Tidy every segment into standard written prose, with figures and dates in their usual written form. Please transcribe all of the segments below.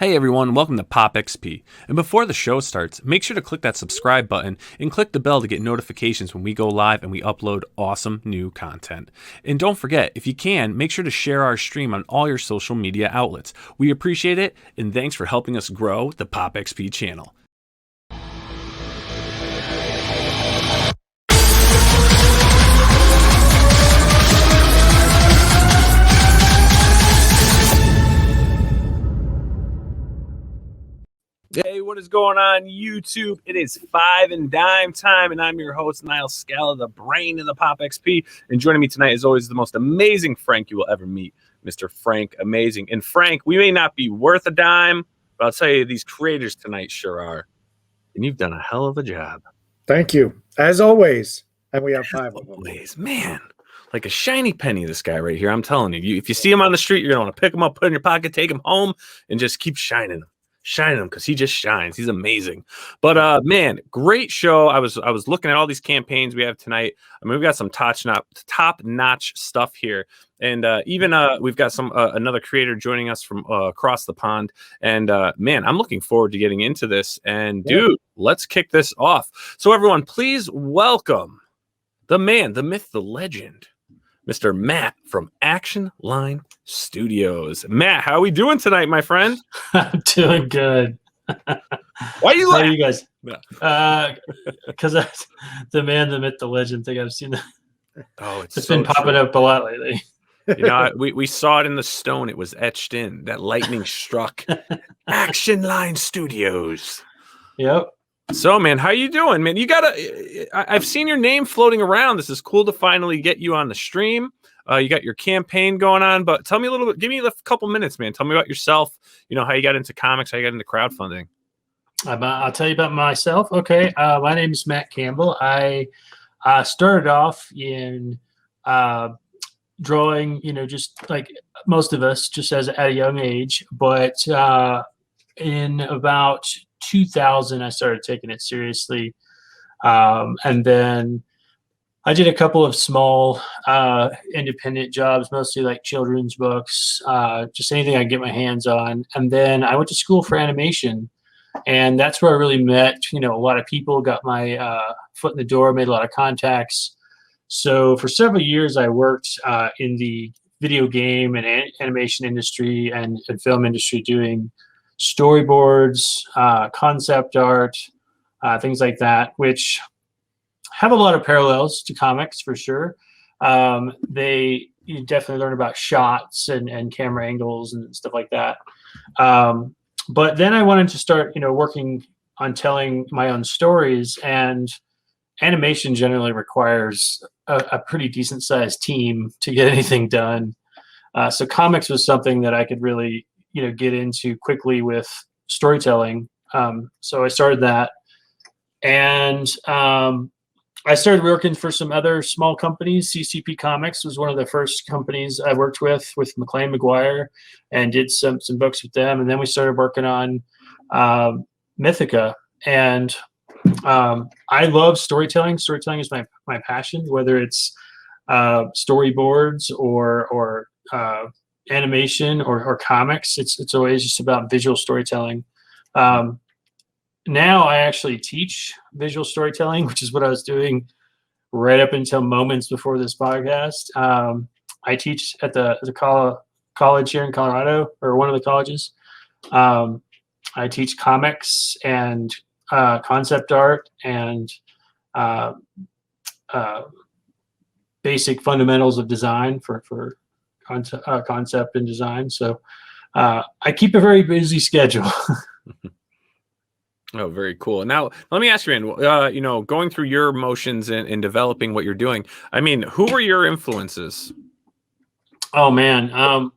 Hey everyone, welcome to Pop XP. And before the show starts, make sure to click that subscribe button and click the bell to get notifications when we go live and we upload awesome new content. And don't forget, if you can, make sure to share our stream on all your social media outlets. We appreciate it, and thanks for helping us grow the Pop XP channel. Hey, what is going on, YouTube? It is 5 and Dime time, and I'm your host, Nile Scala, the brain of the Pop XP. And joining me tonight, as always, the most amazing Frank you will ever meet, Mr. Frank Amazing. And Frank, we may not be worth a dime, but I'll tell you, these creators tonight sure are. And you've done a hell of a job. Thank you, as always. And we have 5 of them. Always, man. Like a shiny penny, this guy right here. I'm telling you, if you see him on the street, you're going to want to pick him up, put him in your pocket, take him home, and just keep shining him. Shining him because he just shines. He's amazing. But man, great show. I was looking at all these campaigns we have tonight. I mean, we've got some top-notch stuff here, and even we've got some another creator joining us from across the pond. And man, I'm looking forward to getting into this. And dude, let's kick this off. So everyone, please welcome the man, the myth, the legend, Mr. Matt from Action Line Studios. Matt, how are we doing tonight, my friend? I'm doing good. Why are you laughing? How are you guys? Because the man, the myth, the legend thing. I've seen that. Oh, it's been popping up a lot lately. You know, we saw it in the stone. It was etched in. That lightning struck. Action Line Studios. Yep. So, man, how you doing, man? You I've seen your name floating around. This is cool to finally get you on the stream. You got your campaign going on, but tell me a little bit. Give me a couple minutes, man. Tell me about yourself. You know, how you got into comics, how you got into crowdfunding. I'll tell you about myself. Okay. My name is Matt Campbell. I started off in drawing, you know, just like most of us, just at a young age. But in about 2000, I started taking it seriously. And then I did a couple of small independent jobs, mostly like children's books, just anything I could get my hands on. And then I went to school for animation. And that's where I really met, you know, a lot of people, got my foot in the door, made a lot of contacts. So for several years, I worked in the video game and animation industry and film industry doing storyboards, concept art, things like that, which have a lot of parallels to comics for sure. You definitely learn about shots and camera angles and stuff like that. But then I wanted to start, you know, working on telling my own stories, and animation generally requires a pretty decent sized team to get anything done. So comics was something that I could really, you know, get into quickly with storytelling. So I started that, and I started working for some other small companies. CCP Comics was one of the first companies I worked with McLean McGuire, and did some books with them. And then we started working on Mythica. And I love storytelling. Storytelling is my passion, whether it's storyboards or animation or comics. It's always just about visual storytelling. Now I actually teach visual storytelling, which is what I was doing right up until moments before this podcast. I teach at the college here in Colorado, or one of the colleges. I teach comics and concept art and basic fundamentals of design for concept and design. So I keep a very busy schedule. Oh, very cool. Now, let me ask you, man, you know, going through your motions and developing what you're doing, I mean, who were your influences? Oh, man.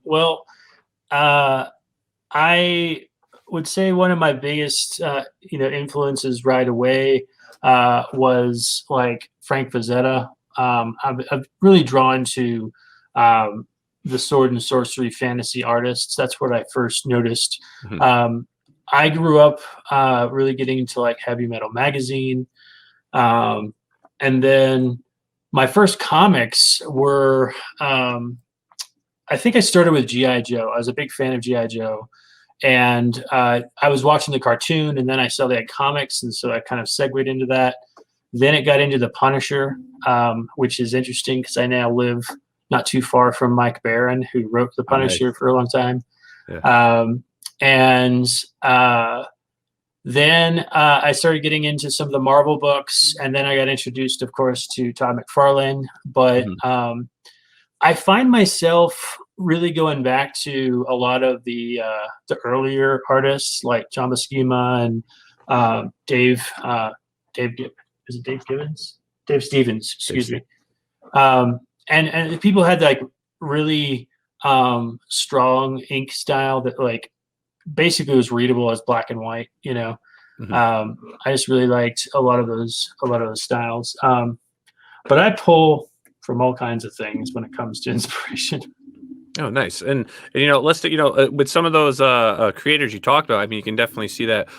Well, I would say one of my biggest, you know, influences right away was like Frank Frazetta. I'm really drawn to the sword and sorcery fantasy artists. That's what I first noticed. Mm-hmm. I grew up really getting into like Heavy Metal magazine. And then my first comics were, I think I started with G.I. Joe. I was a big fan of G.I. Joe. And I was watching the cartoon, and then I saw they had comics, and so I kind of segued into that. Then it got into the Punisher, which is interesting because I now live not too far from Mike Barron, who wrote the Punisher for a long time. Yeah. Then I started getting into some of the Marvel books, and then I got introduced, of course, to Todd McFarlane. But I find myself really going back to a lot of the earlier artists like John Buscema and Dave is it Dave Gibbons? Dave Stevens, excuse me. And people had like really strong ink style that like basically was readable as black and white, you know. I just really liked a lot of those styles. But I pull from all kinds of things when it comes to inspiration. Oh, nice. And you know, with some of those creators you talked about, I mean, you can definitely see that,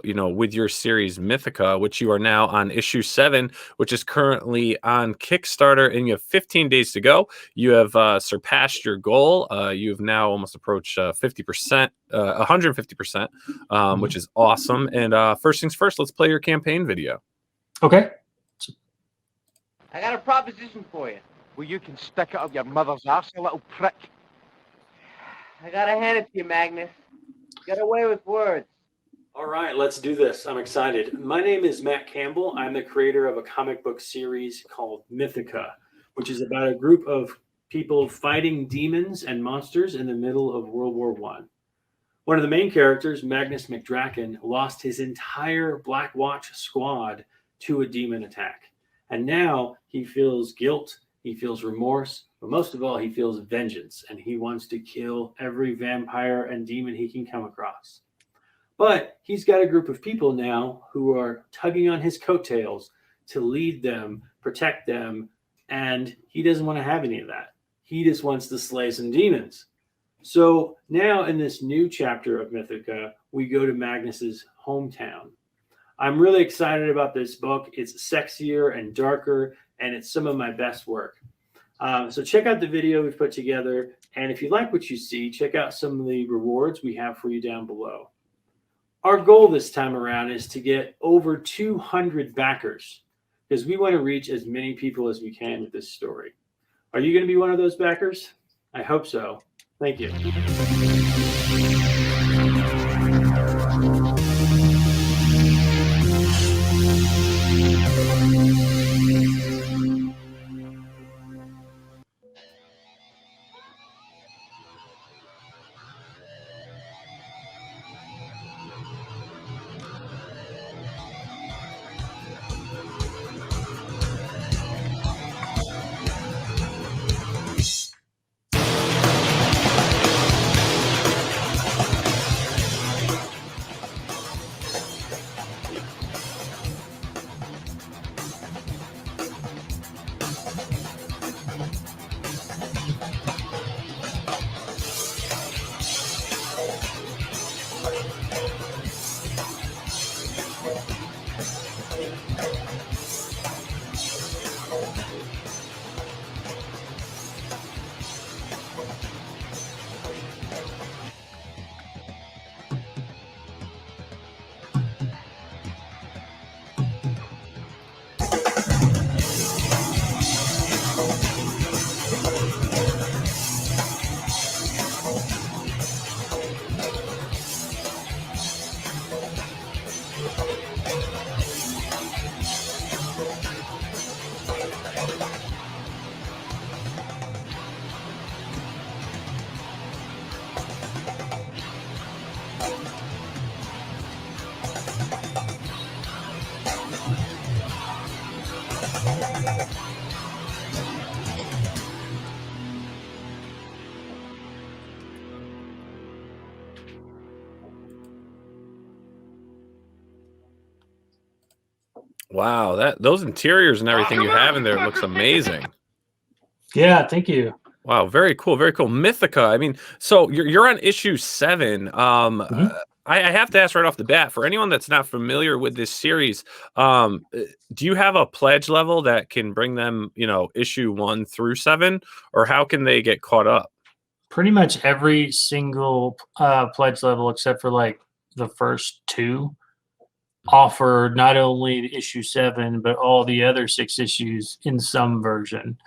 you know, with your series Mythica, which you are now on issue 7, which is currently on Kickstarter, and you have 15 days to go. You have surpassed your goal. You've now almost approached 50%, 150%, which is awesome. And first things first, let's play your campaign video. Okay. I got a proposition for you. Well, you can stick it up your mother's arse, you little prick. I gotta hand it to you, Magnus. Get away with words. All right, let's do this. I'm excited. My name is Matt Campbell. I'm the creator of a comic book series called Mythica, which is about a group of people fighting demons and monsters in the middle of World War I. One of the main characters, Magnus McDraken, lost his entire Black Watch squad to a demon attack. And now he feels guilt, he feels remorse, but most of all, he feels vengeance, and he wants to kill every vampire and demon he can come across. But he's got a group of people now who are tugging on his coattails to lead them, protect them, and he doesn't want to have any of that. He just wants to slay some demons. So now in this new chapter of Mythica, we go to Magnus's hometown. I'm really excited about this book. It's sexier and darker, and it's some of my best work. So check out the video we've put together, and if you like what you see, check out some of the rewards we have for you down below. Our goal this time around is to get over 200 backers, because we want to reach as many people as we can with this story. Are you going to be one of those backers? I hope so. Thank you. Wow, those interiors and everything you have in there looks amazing. Yeah, thank you. Wow, very cool, very cool. Mythica. I mean, so you're on issue 7. I have to ask right off the bat, for anyone that's not familiar with this series, do you have a pledge level that can bring them, you know, issue 1 through 7, or how can they get caught up? pretty much every single pledge level except for like the first 2 offer not only issue 7 but all the other 6 issues in some version.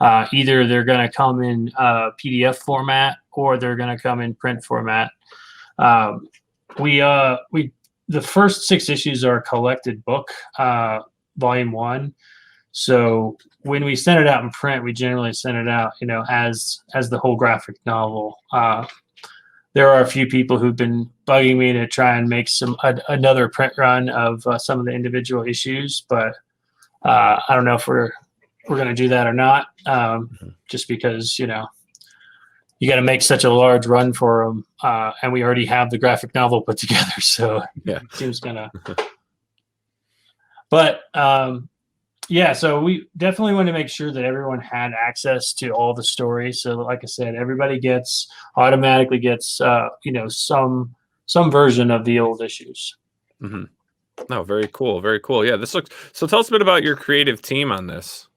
Either they're going to come in PDF format or they're going to come in print format. The first 6 issues are a collected book, volume 1. So when we send it out in print, we generally send it out, as the whole graphic novel. There are a few people who've been bugging me to try and make another print run of some of the individual issues, but I don't know if we're going to do that or not. Just because you got to make such a large run for them, and we already have the graphic novel put together, so Yeah. it seems kind of. But yeah, so we definitely want to make sure that everyone had access to all the stories. So, like I said, everybody automatically gets some version of the old issues. Mm-hmm. No, very cool, very cool. Yeah, this looks. So, tell us a bit about your creative team on this.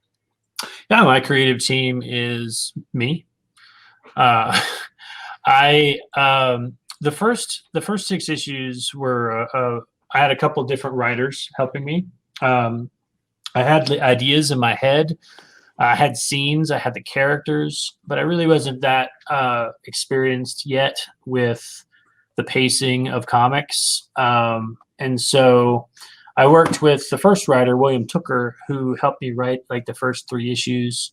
Yeah, my creative team is me. The first 6 issues were I had a couple of different writers helping me. I had the ideas in my head. I had scenes. I had the characters, but I really wasn't that experienced yet with the pacing of comics. And so I worked with the first writer, William Tooker, who helped me write like the first 3 issues,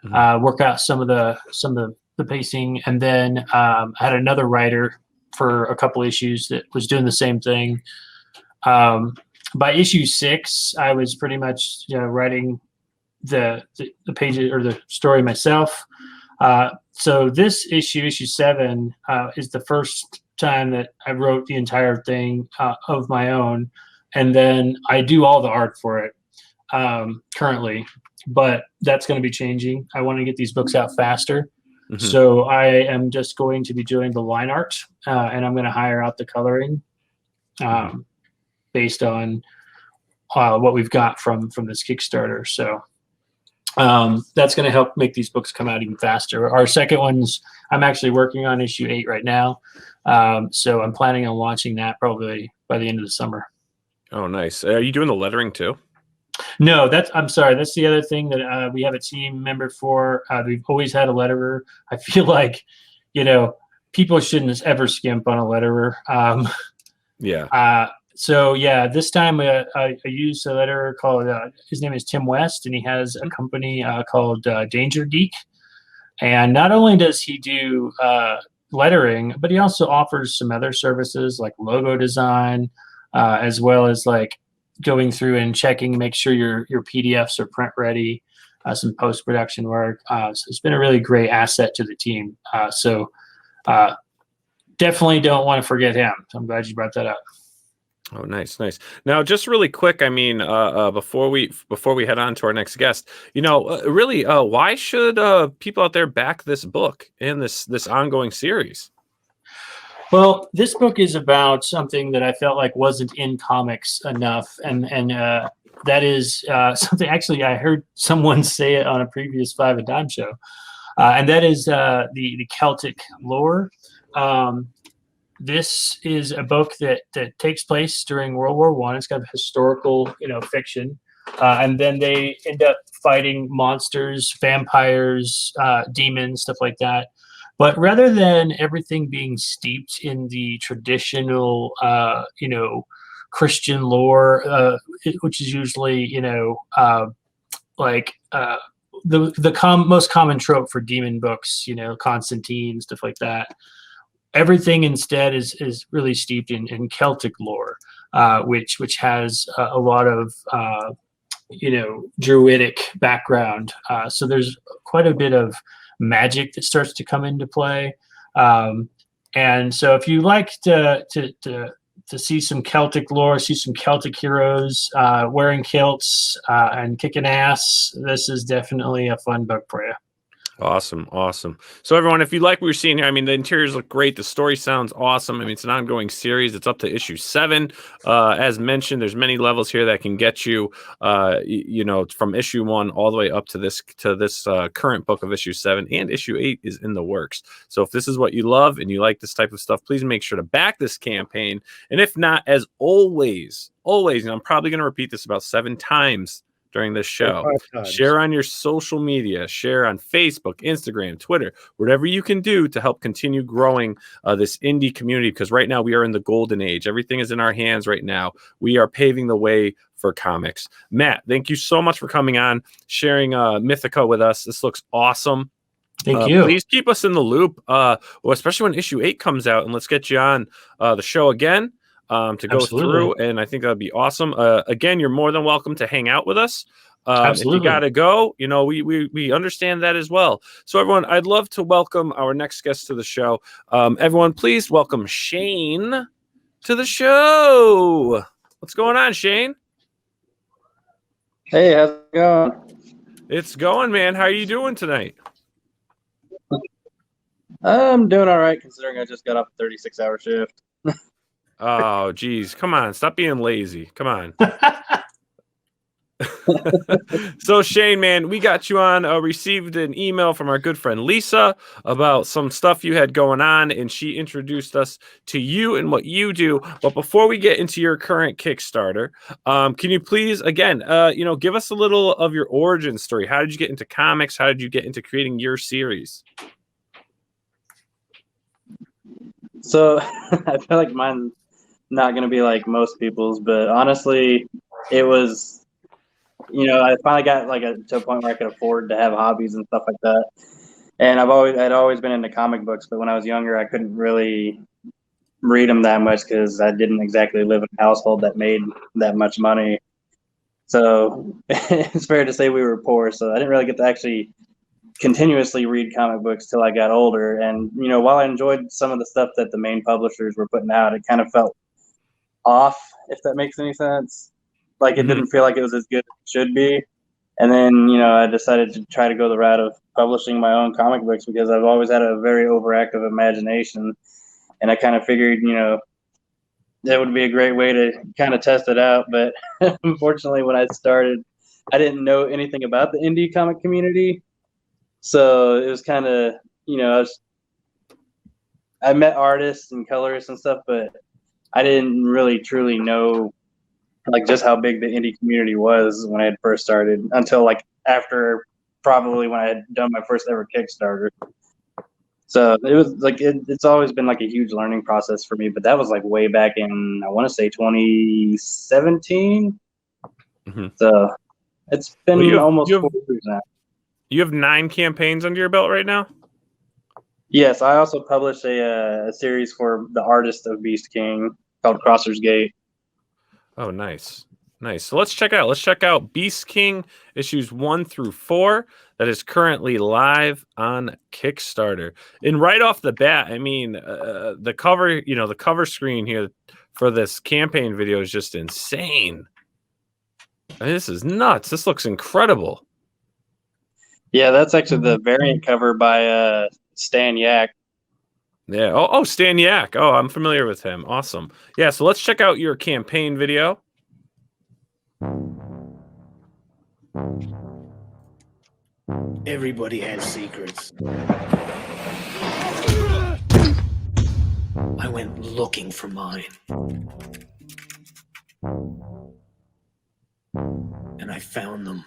work out some of the pacing, and then I had another writer for a couple issues that was doing the same thing. By issue 6, I was pretty much writing the pages or the story myself. So this issue 7, is the first time that I wrote the entire thing of my own, and then I do all the art for it currently. But that's going to be changing. I want to get these books out faster. Mm-hmm. So I am just going to be doing the line art, and I'm going to hire out the coloring based on what we've got from this Kickstarter. So that's going to help make these books come out even faster. Our second one's, I'm actually working on issue 8 right now. So I'm planning on launching that probably by the end of the summer. Oh, nice. Are you doing the lettering too? No, I'm sorry. That's the other thing that we have a team member for. We've always had a letterer. I feel like, people shouldn't ever skimp on a letterer. Yeah. So yeah, this time I used a letterer called, his name is Tim West, and he has a company called Danger Geek. And not only does he do lettering, but he also offers some other services like logo design, as well as like going through and checking, make sure your PDFs are print ready, some post-production work. So it's been a really great asset to the team. So definitely don't want to forget him. So I'm glad you brought that up. Oh, nice. Now, just really quick, I mean, before we head on to our next guest, really, why should people out there back this book and this ongoing series? Well, this book is about something that I felt like wasn't in comics enough, and that is something. Actually, I heard someone say it on a previous Five a Dime show, and that is the Celtic lore. This is a book that takes place during World War I. It's kind of historical, fiction, and then they end up fighting monsters, vampires, demons, stuff like that. But rather than everything being steeped in the traditional, Christian lore, which is usually, the most common trope for demon books, Constantine, stuff like that. Everything instead is really steeped in Celtic lore, which has a lot of druidic background. So there's quite a bit of magic that starts to come into play, and so if you like to see some Celtic lore, see some Celtic heroes wearing kilts and kicking ass, this is definitely a fun book for you. Awesome. So everyone, if you like what you're seeing here, I mean, the interiors look great. The story sounds awesome. I mean, it's an ongoing series. It's up to issue 7. As mentioned, there's many levels here that can get you, from issue 1 all the way up to this current book of issue 7, and issue 8 is in the works. So if this is what you love and you like this type of stuff, please make sure to back this campaign. And if not, as always, and I'm probably going to repeat this about 7 times during this show, share on your social media, share on Facebook, Instagram, Twitter, whatever you can do to help continue growing this indie community, because right now we are in the golden age. Everything is in our hands right now. We are paving the way for comics. Matt, thank you so much for coming on, sharing Mythica with us. This looks awesome. Thank you. Please keep us in the loop, especially when issue 8 comes out, and let's get you on the show again. To go through, and I think that'd be awesome. Again, you're more than welcome to hang out with us. If you gotta go, we understand that as well. So everyone, I'd love to welcome our next guest to the show. Everyone, please welcome Shane to the show. What's going on, Shane? Hey, how's it going? It's going, man. How are you doing tonight? I'm doing all right, considering I just got off a 36-hour shift. Oh, geez. Come on. Stop being lazy. Come on. So, Shane, man, we got you on. Received an email from our good friend Lisa about some stuff you had going on, and she introduced us to you and what you do. But before we get into your current Kickstarter, can you please, again, give us a little of your origin story? How did you get into comics? How did you get into creating your series? So, I feel like mine's not going to be like most people's, but honestly, it was, I finally got to a point where I could afford to have hobbies and stuff like that. And I'd always been into comic books, but when I was younger, I couldn't really read them that much because I didn't exactly live in a household that made that much money. So it's fair to say we were poor. So I didn't really get to actually continuously read comic books till I got older. And, while I enjoyed some of the stuff that the main publishers were putting out, it kind of felt off, if that makes any sense. Like, it didn't feel like it was as good as it should be. And then, I decided to try to go the route of publishing my own comic books because I've always had a very overactive imagination. And I kind of figured, that would be a great way to kind of test it out. But unfortunately, when I started, I didn't know anything about the indie comic community. So it was kind of, I met artists and colorists and stuff, but I didn't really truly know just how big the indie community was when I had first started until after probably when I had done my first ever Kickstarter. So it was it's always been a huge learning process for me, but that was way back in, I want to say 2017. So it's been almost 4 years now. You have 9 campaigns under your belt right now? Yes, I also published a series for the artist of Beast King called Crosser's Gate. Oh, nice. So let's check out Beast King issues 1 through 4 that is currently live on Kickstarter. And right off the bat, I mean, the cover screen here for this campaign video is just insane. I mean, this is nuts. This looks incredible. Yeah, that's actually the variant cover by Stan Yak. Yeah. Oh, Stan Yak. Oh, I'm familiar with him. Awesome. Yeah, so let's check out your campaign video. Everybody has secrets. I went looking for mine. And I found them.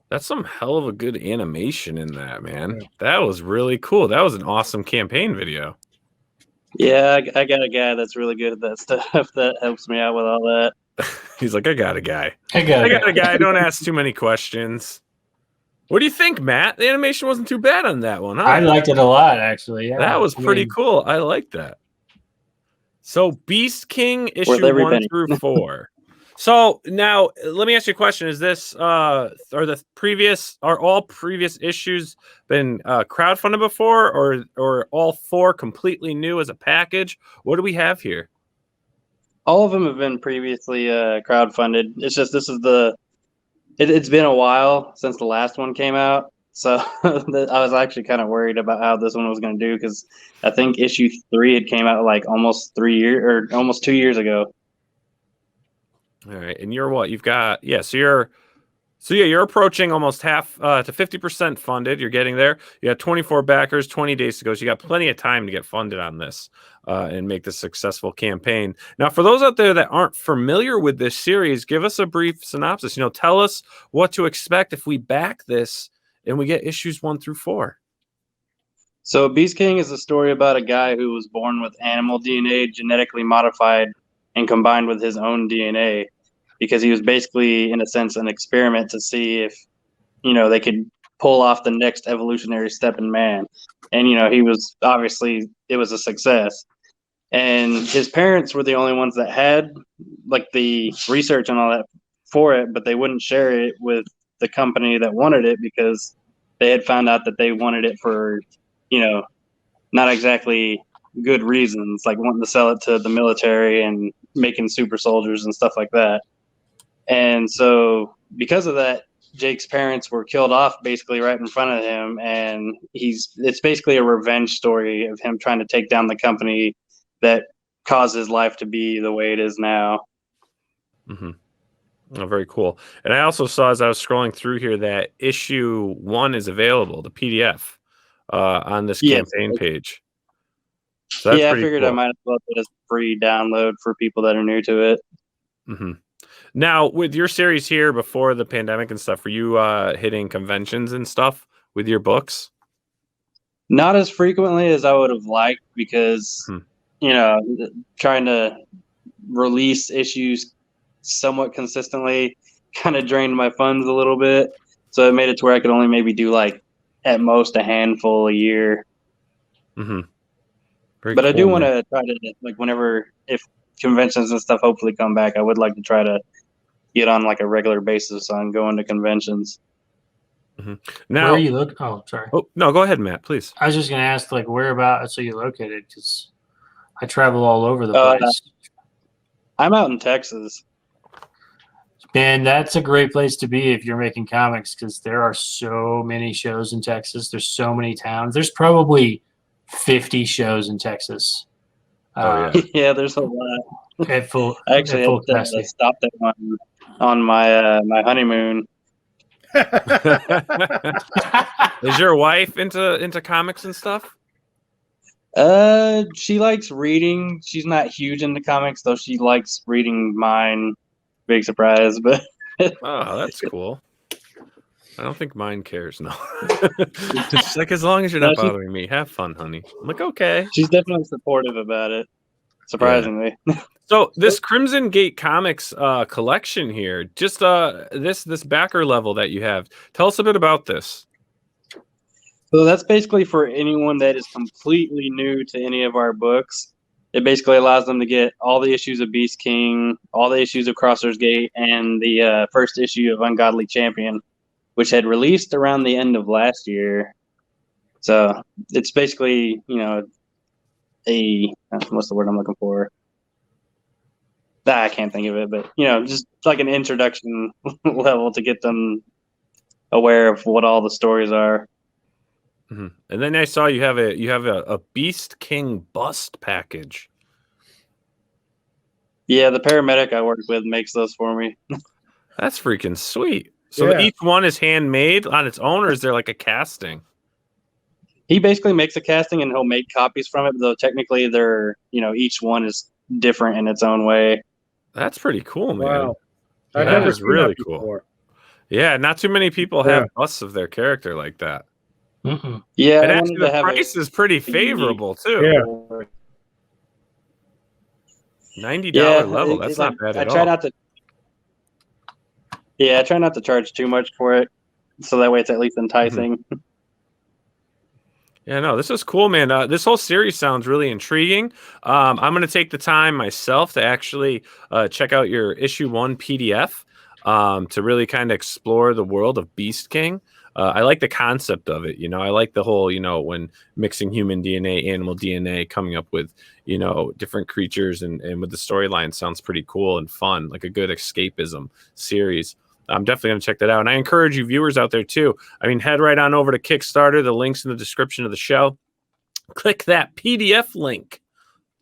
That's some hell of a good animation in that, man. Yeah. That was really cool. That was an awesome campaign video. Yeah, I got a guy that's really good at that stuff that helps me out with all that. He's like, I got a guy. I got I got a guy. Don't ask too many questions. What do you think, Matt? The animation wasn't too bad on that one, huh? I liked it a lot, actually. Yeah, That was I pretty mean, cool. I like that. So Beast King issue Worth every 1 penny. through 4. So now let me ask you a question. Is this are all previous issues been crowdfunded before, or all 4 completely new as a package? What do we have here? All of them have been previously crowdfunded. It's just this is it's been a while since the last one came out. So I was actually kind of worried about how this one was going to do because I think issue 3 had came out like almost 2 years ago. All right, and you're what? You've got you're approaching almost half to 50% funded. You're getting there. You got 24 backers, 20 days to go. So you got plenty of time to get funded on this and make this a successful campaign. Now, for those out there that aren't familiar with this series, give us a brief synopsis. Tell us what to expect if we back this and we get issues 1 through 4. So Beast King is a story about a guy who was born with animal DNA genetically modified and combined with his own DNA. Because he was basically, in a sense, an experiment to see if, they could pull off the next evolutionary step in man. And, he was obviously, it was a success. And his parents were the only ones that had like the research and all that for it, but they wouldn't share it with the company that wanted it because they had found out that they wanted it for, not exactly good reasons, like wanting to sell it to the military and making super soldiers and stuff like that. And so because of that, Jake's parents were killed off basically right in front of him. And it's basically a revenge story of him trying to take down the company that caused his life to be the way it is now. Mm-hmm. Oh, very cool. And I also saw as I was scrolling through here that issue 1 is available, the PDF, on this campaign page. So that's I pretty figured cool. I might as well get a free download for people that are new to it. Mm-hmm. Now, with your series here before the pandemic and stuff, were you hitting conventions and stuff with your books? Not as frequently as I would have liked because, trying to release issues somewhat consistently kind of drained my funds a little bit. So it made it to where I could only maybe do like at most a handful a year. Mm-hmm. But I do want to try to, like, if conventions and stuff hopefully come back, I would like to try to get on like a regular basis on going to conventions. Mm-hmm. Now, where are you look? Oh, sorry. Oh, no, go ahead, Matt, please. I was just going to ask, like, whereabouts are you located? Because I travel all over the place. I'm out in Texas. Man, that's a great place to be if you're making comics because there are so many shows in Texas. There's so many towns. There's probably 50 shows in Texas. Yeah, there's a lot. I actually had to stop that one on my my honeymoon. Is your wife into comics and stuff? She likes reading. She's not huge into comics, though. She likes reading mine. Big surprise, but oh, that's cool. I don't think mine cares. No, just like as long as you're not bothering me, have fun, honey. I'm like, okay. She's definitely supportive about it. Surprisingly. Yeah. So this Crimson Gate Comics collection here, just this backer level that you have. Tell us a bit about this. So that's basically for anyone that is completely new to any of our books. It basically allows them to get all the issues of Beast King, all the issues of Crossers Gate, and the first issue of Ungodly Champion, which had released around the end of last year. So it's basically, what's the word I'm looking for? I can't think of it, but just like an introduction level to get them aware of what all the stories are. Mm-hmm. And then I saw you have a Beast King bust package. Yeah, the paramedic I work with makes those for me. That's freaking sweet. So each one is handmade on its own, or is there like a casting? He basically makes a casting and he'll make copies from it, though technically they're, each one is different in its own way. That's pretty cool, man. Wow. I've that never is seen really that cool. before. Yeah, not too many people have busts of their character like that. Mm-mm. Yeah, And I actually, wanted to the have price is pretty favorable too. Yeah. $90 level. That's not bad at I try all. not to. Yeah, I try not to charge too much for it, so that way it's at least enticing. Yeah, no, this is cool, man. This whole series sounds really intriguing. I'm going to take the time myself to actually check out your issue 1 PDF to really kind of explore the world of Beast King. I like the concept of it. I like the whole, when mixing human DNA, animal DNA, coming up with, different creatures and with the storyline sounds pretty cool and fun, like a good escapism series. I'm definitely going to check that out. And I encourage you viewers out there too. I mean, head right on over to Kickstarter. The link's in the description of the show. Click that PDF link.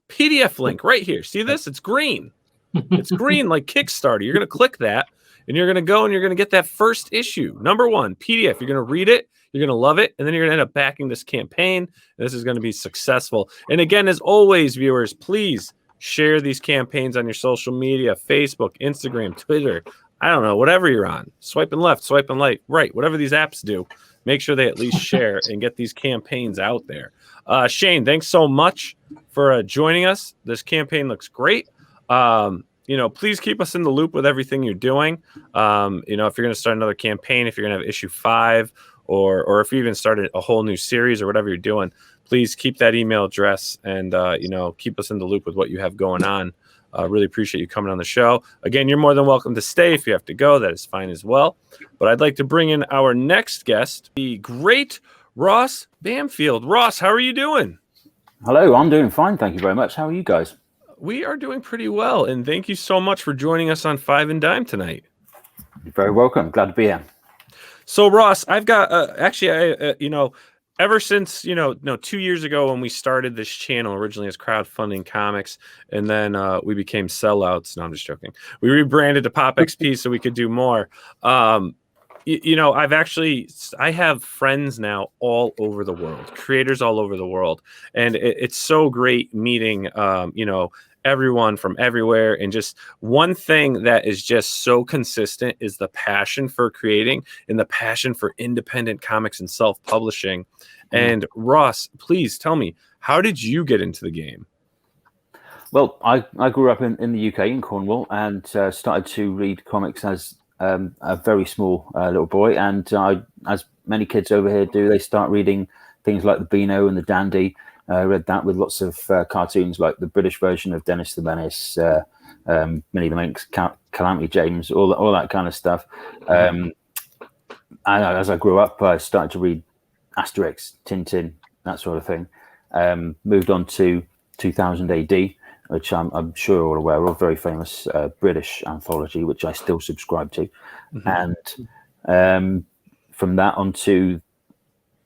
PDF link right here. See this? It's green. It's green like Kickstarter. You're going to click that and you're going to go and you're going to get that first issue. Number 1, PDF. You're going to read it. You're going to love it. And then you're going to end up backing this campaign. This is going to be successful. And again, as always, viewers, please share these campaigns on your social media, Facebook, Instagram, Twitter. I don't know, whatever you're on, swiping left, swiping right, whatever these apps do, make sure they at least share and get these campaigns out there. Shane, thanks so much for joining us. This campaign looks great. Please keep us in the loop with everything you're doing. If you're going to start another campaign, if you're going to have issue 5, or if you even started a whole new series or whatever you're doing, please keep that email address and, keep us in the loop with what you have going on. Really appreciate you coming on the show. Again, you're more than welcome to stay. If you have to go, that is fine as well. But I'd like to bring in our next guest, the great Ross Bampfylde. Ross, how are you doing? Hello, I'm doing fine. Thank you very much. How are you guys? We are doing pretty well. And thank you so much for joining us on Five and Dime tonight. You're very welcome. Glad to be here. So, Ross, I've got ever since 2 years ago when we started this channel, originally as Crowdfunding Comics, and then we became Sellouts. No, I'm just joking. We rebranded to Pop XP so we could do more. I have friends now all over the world, creators all over the world, and it's so great meeting everyone from everywhere. And just one thing that is just so consistent is the passion for creating and the passion for independent comics and self-publishing. And Ross, please tell me, how did you get into the game? Well, I grew up in the UK, in Cornwall, and started to read comics as a very small little boy. And as many kids over here do, they start reading things like the Beano and the Dandy. Read that with lots of cartoons like the British version of Dennis the Menace, Minnie the Minx, Calamity James, all that kind of stuff. And as I grew up, I started to read Asterix, Tintin, that sort of thing. Moved on to 2000 AD, which I'm sure you're all aware of, very famous British anthology, which I still subscribe to. And from that on to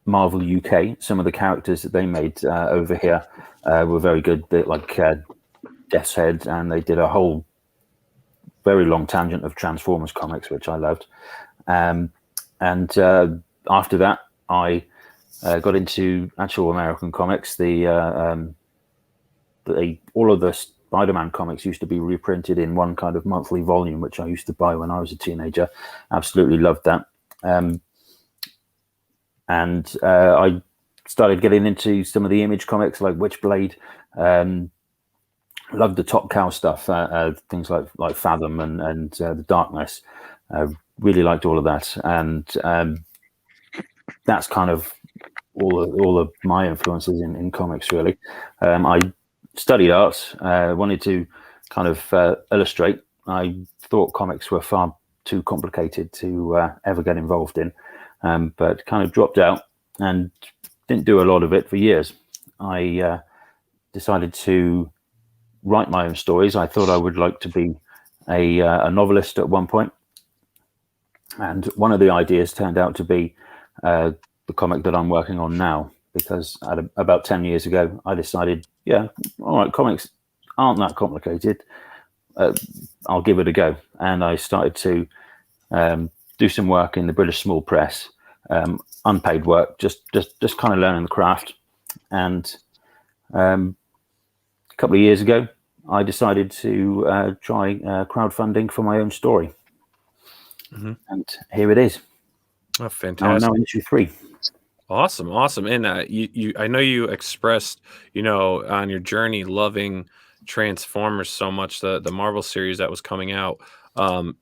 Marvel UK, some of the characters that they made over here were very good, bit like Death's Head, and they did a whole very long tangent of Transformers comics, which I loved. And after that, I got into actual American comics. All of the Spider-Man comics used to be reprinted in one kind of monthly volume, which I used to buy when I was a teenager. Absolutely loved that. And I started getting into some of the Image comics like Witchblade. Loved the Top Cow stuff, things like Fathom and The Darkness. Really liked all of that. And that's kind of all of my influences in comics, really. I studied art, wanted to kind of illustrate. I thought comics were far too complicated to ever get involved in. But kind of dropped out and didn't do a lot of it for years. I decided to write my own stories. I thought I would like to be a novelist at one point. And one of the ideas turned out to be the comic that I'm working on now, because about 10 years ago, I decided, all right, comics aren't that complicated. I'll give it a go. And I started to do some work in the British small press, unpaid work, just kind of learning the craft. And a couple of years ago, I decided to try crowdfunding for my own story. And here it is. Oh, Now, fantastic. now in issue 3. Awesome. And I know you expressed, on your journey, loving Transformers so much, the Marvel series that was coming out.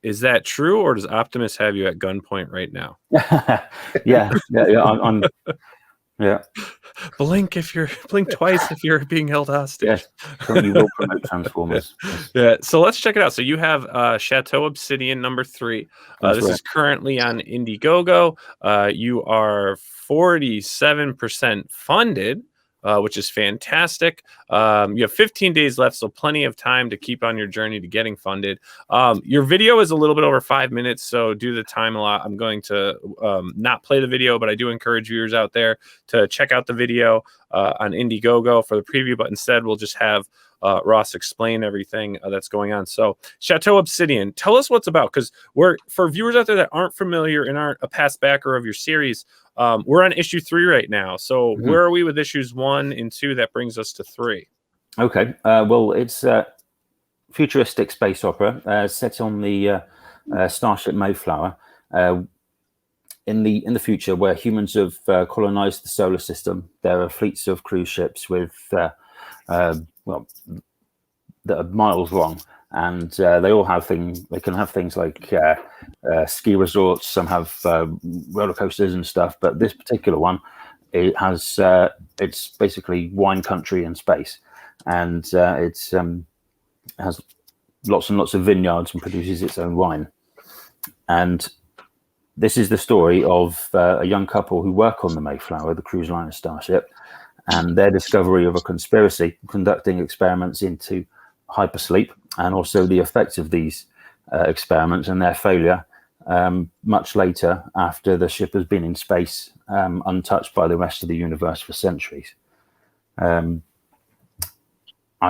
Is that true, or does Optimus have you at gunpoint right now? yeah. I'm yeah. Blink twice if you're being held hostage. Yes, currently will promote Transformers. Yeah, so let's check it out. So you have Chateau Obsidian number 3. This is currently on Indiegogo. You are 47% funded, which is fantastic. You have 15 days left, so plenty of time to keep on your journey to getting funded. Your video is a little bit over 5 minutes, so due to the time a lot, I'm going to not play the video, but I do encourage viewers out there to check out the video on Indiegogo for the preview, but instead we'll just have Ross explain everything that's going on. So Chateau Obsidian, tell us what's about, because for viewers out there that aren't familiar and aren't a past backer of your series, we're on issue 3 right now. So where are we with issues 1 and 2 that brings us to 3? Okay. Well, it's a futuristic space opera set on the starship Mayflower in the future, where humans have colonized the solar system. There are fleets of cruise ships with that are miles long, and they all have things. They can have things like ski resorts. Some have roller coasters and stuff. But this particular one, it's basically wine country in space, and it has lots and lots of vineyards and produces its own wine. And this is the story of a young couple who work on the Mayflower, the cruise liner starship, and their discovery of a conspiracy conducting experiments into hypersleep, and also the effects of these experiments and their failure much later, after the ship has been in space, untouched by the rest of the universe for centuries. I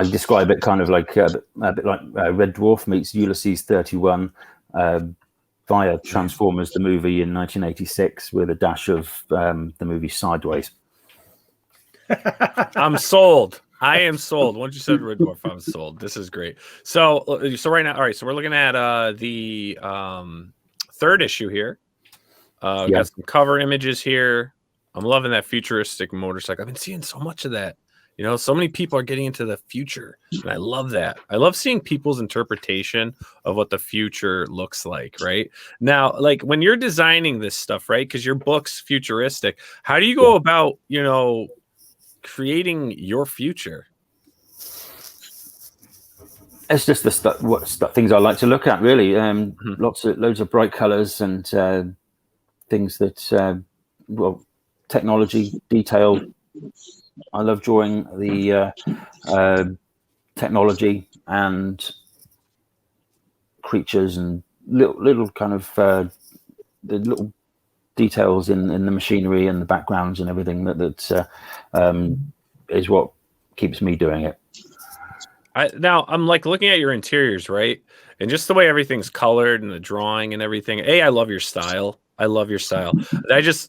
describe it kind of like a bit like Red Dwarf meets Ulysses 31 via Transformers, the movie in 1986, with a dash of the movie Sideways. I'm sold. I am sold. Once you said Red Dwarf, I'm sold. This is great. So right now, all right. So we're looking at the 3rd issue here. Got some cover images here. I'm loving that futuristic motorcycle. I've been seeing so much of that. So many people are getting into the future, and I love that. I love seeing people's interpretation of what the future looks like, right? Now, like when you're designing this stuff, right? Because your book's futuristic. How do you go about, creating your future? It's just the things I like to look at, really. Loads of bright colors and things that, technology, detail. I love drawing the technology and creatures and little kind of the little details in the machinery and the backgrounds and everything that is what keeps me doing it. Now I'm like looking at your interiors, right? And just the way everything's colored and the drawing and everything. I love your style. That's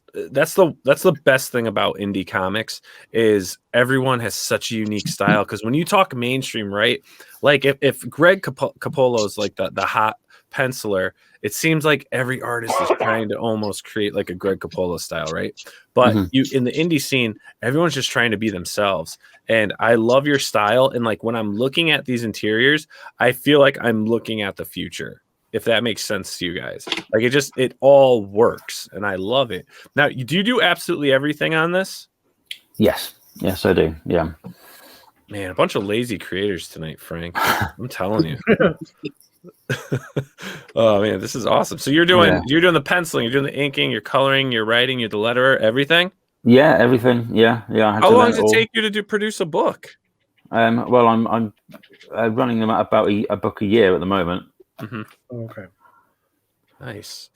the best thing about indie comics is everyone has such a unique style. Because when you talk mainstream, right? Like if Greg Capullo is like the hot penciler, it seems like every artist is trying to almost create like a Greg Capullo style, right? But you in the indie scene, everyone's just trying to be themselves. And I love your style. And like when I'm looking at these interiors, I feel like I'm looking at the future, if that makes sense to you guys. Like it all works, and I love it. Now, do you do absolutely everything on this? Yes, I do. Yeah. Man, a bunch of lazy creators tonight, Frank. I'm telling you. Oh man, this is awesome. So you're doing the penciling, you're doing the inking, you're coloring, you're writing, you're the letterer, everything. Yeah, everything. Yeah. How long does it take you to produce a book? Well, I'm running them at about a book a year at the moment. Okay. Nice.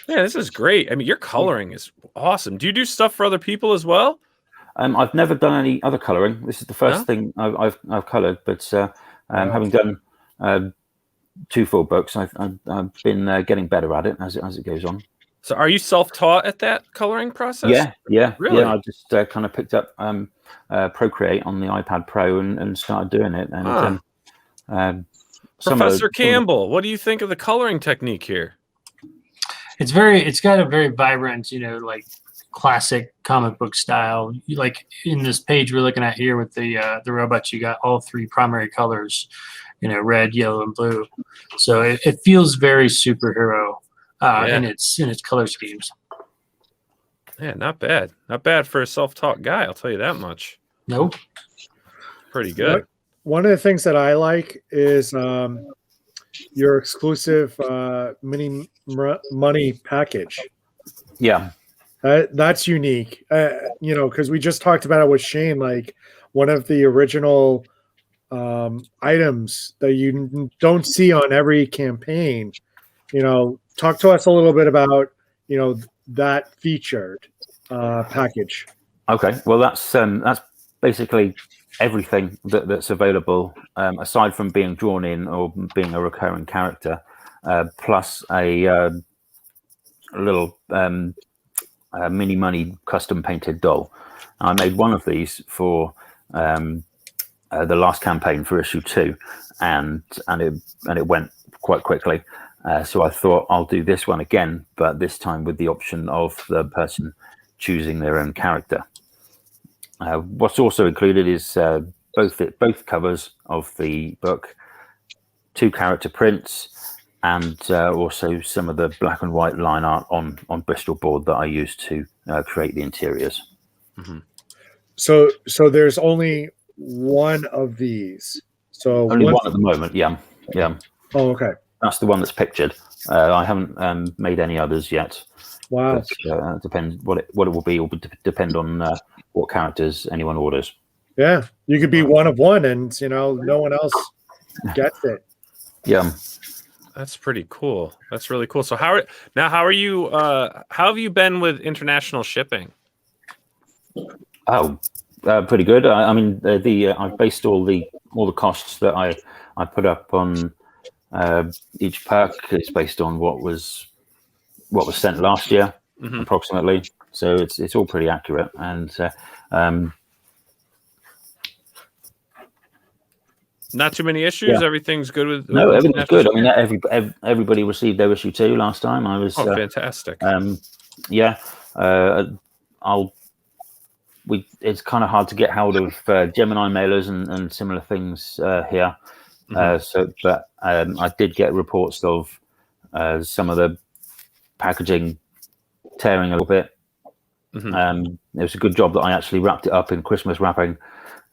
Yeah, this is great. I mean, your coloring is awesome. Do you do stuff for other people as well? I've never done any other coloring. This is the first thing I've colored, but having done 2 full books, I've been getting better at it as it goes on. So, are you self-taught at that coloring process? Yeah. Really? Yeah, I just kind of picked up Procreate on the iPad Pro and started doing it. And Professor Campbell, what do you think of the coloring technique here? It's got a very vibrant, like classic comic book style. Like in this page we're looking at here with the robots, you got all three primary colors, red, yellow, and blue. So it feels very superhero in its color schemes. Yeah, not bad for a self-taught guy. I'll tell you that much. Nope. Pretty good. One of the things that I like is your exclusive mini money package. Yeah. That's unique, because we just talked about it with Shane, like one of the original items that you don't see on every campaign. Talk to us a little bit about, that featured package. Okay. Well, that's basically everything that's available, aside from being drawn in or being a recurring character, plus a little mini money custom painted doll. I made one of these for the last campaign for issue 2, and it went quite quickly. So I thought I'll do this one again, but this time with the option of the person choosing their own character. What's also included is both covers of the book, 2 character prints, and also some of the black and white line art on Bristol board that I used to create the interiors. Mm-hmm. So there's only one of these. So only one at the moment. Yeah. Oh, okay. That's the one that's pictured. I haven't made any others yet. Wow. But, depends what it will be. It will depend on what characters anyone orders. Yeah, you could be one of one, and no one else gets it. Yeah. That's pretty cool. That's really cool. So how are you? How have you been with international shipping? Oh, pretty good. I mean, I've based all the costs that I put up on each perk. It's based on what was sent last year, approximately. So it's all pretty accurate, and not too many issues. Yeah. Everything's good with. No, everything's good. I mean, everybody received their issue 2 last time. I was. Oh, fantastic. Yeah. It's kind of hard to get hold of Gemini mailers and similar things here. But I did get reports of some of the packaging tearing a little bit. It was a good job that I actually wrapped it up in Christmas wrapping.